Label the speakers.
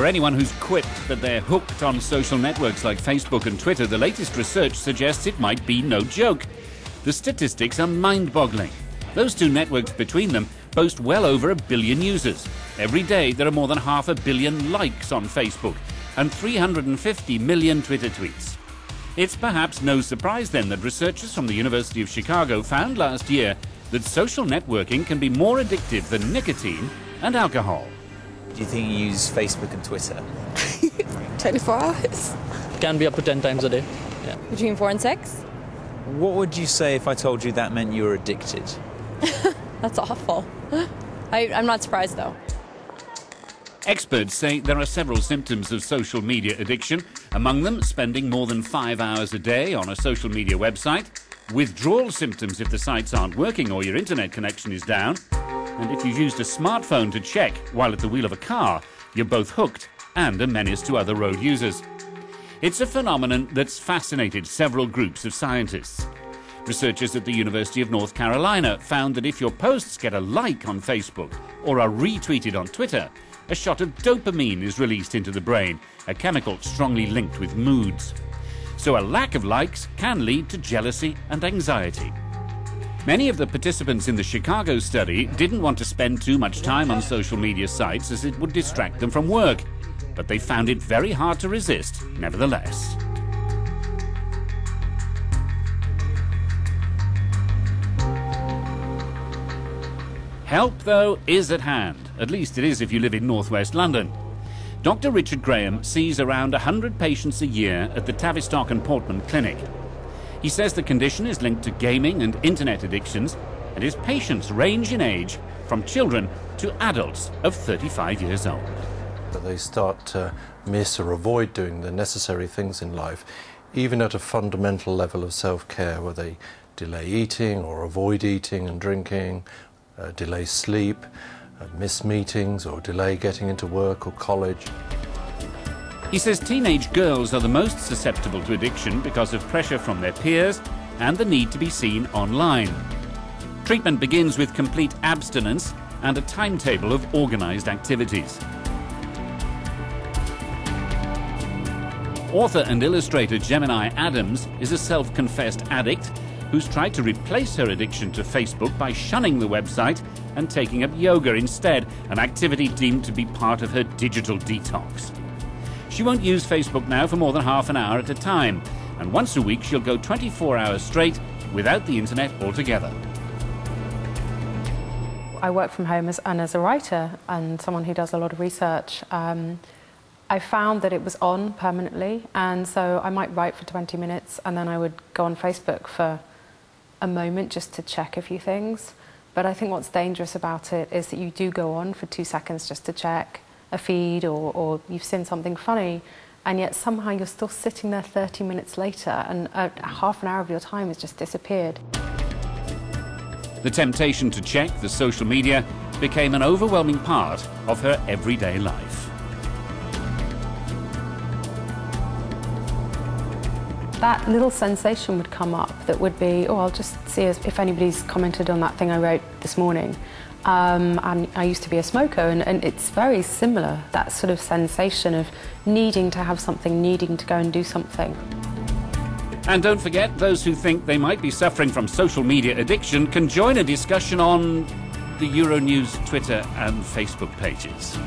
Speaker 1: For anyone who's quipped that they're hooked on social networks like Facebook and Twitter, the latest research suggests it might be no joke. The statistics are mind-boggling. Those two networks between them boast well over 1 billion users. Every day there are more than 500 million likes on Facebook and 350 million Twitter tweets. It's perhaps no surprise then that researchers from the University of Chicago found last year that social networking can be more addictive than nicotine and alcohol.
Speaker 2: Do you think you use Facebook and Twitter?
Speaker 3: 24 hours.
Speaker 4: Can be up to 10 times a day. Yeah.
Speaker 3: Between 4 and 6?
Speaker 2: What would you say if I told you that meant you were addicted?
Speaker 3: That's awful. I'm not surprised, though.
Speaker 1: Experts say there are several symptoms of social media addiction, among them spending more than 5 hours a day on a social media website, withdrawal symptoms if the sites aren't working or your internet connection is down, and if you've used a smartphone to check while at the wheel of a car, you're both hooked and a menace to other road users. It's a phenomenon that's fascinated several groups of scientists. Researchers at the University of North Carolina found that if your posts get a like on Facebook or are retweeted on Twitter, a shot of dopamine is released into the brain, a chemical strongly linked with moods. So a lack of likes can lead to jealousy and anxiety. Many of the participants in the Chicago study didn't want to spend too much time on social media sites as it would distract them from work, but they found it very hard to resist, nevertheless. Help, though, is at hand. At least it is if you live in northwest London. Dr. Richard Graham sees around 100 patients a year at the Tavistock and Portman Clinic. He says the condition is linked to gaming and internet addictions, and his patients range in age from children to adults of 35 years old.
Speaker 5: They start to miss or avoid doing the necessary things in life, even at a fundamental level of self-care, where they delay eating or avoid eating and drinking, delay sleep, miss meetings or delay getting into work or college.
Speaker 1: He says teenage girls are the most susceptible to addiction because of pressure from their peers and the need to be seen online. Treatment begins with complete abstinence and a timetable of organised activities. Author and illustrator Gemini Adams is a self-confessed addict who's tried to replace her addiction to Facebook by shunning the website and taking up yoga instead, an activity deemed to be part of her digital detox. She won't use Facebook now for more than half an hour at a time, and once a week she'll go 24 hours straight without the internet altogether.
Speaker 6: I work from home as a writer and someone who does a lot of research. I found that it was on permanently, and so I might write for 20 minutes and then I would go on Facebook for a moment just to check a few things. But I think what's dangerous about it is that you do go on for 2 seconds just to check a feed or you've seen something funny, and yet somehow you're still sitting there 30 minutes later and half an hour of your time has just disappeared.
Speaker 1: The temptation to check the social media became an overwhelming part of her everyday life.
Speaker 6: That little sensation would come up that would be, oh, I'll just see if anybody's commented on that thing I wrote this morning. And I used to be a smoker, and it's very similar, that sort of sensation of needing to have something, needing to go and do something.
Speaker 1: And don't forget, those who think they might be suffering from social media addiction can join a discussion on the Euronews Twitter and Facebook pages.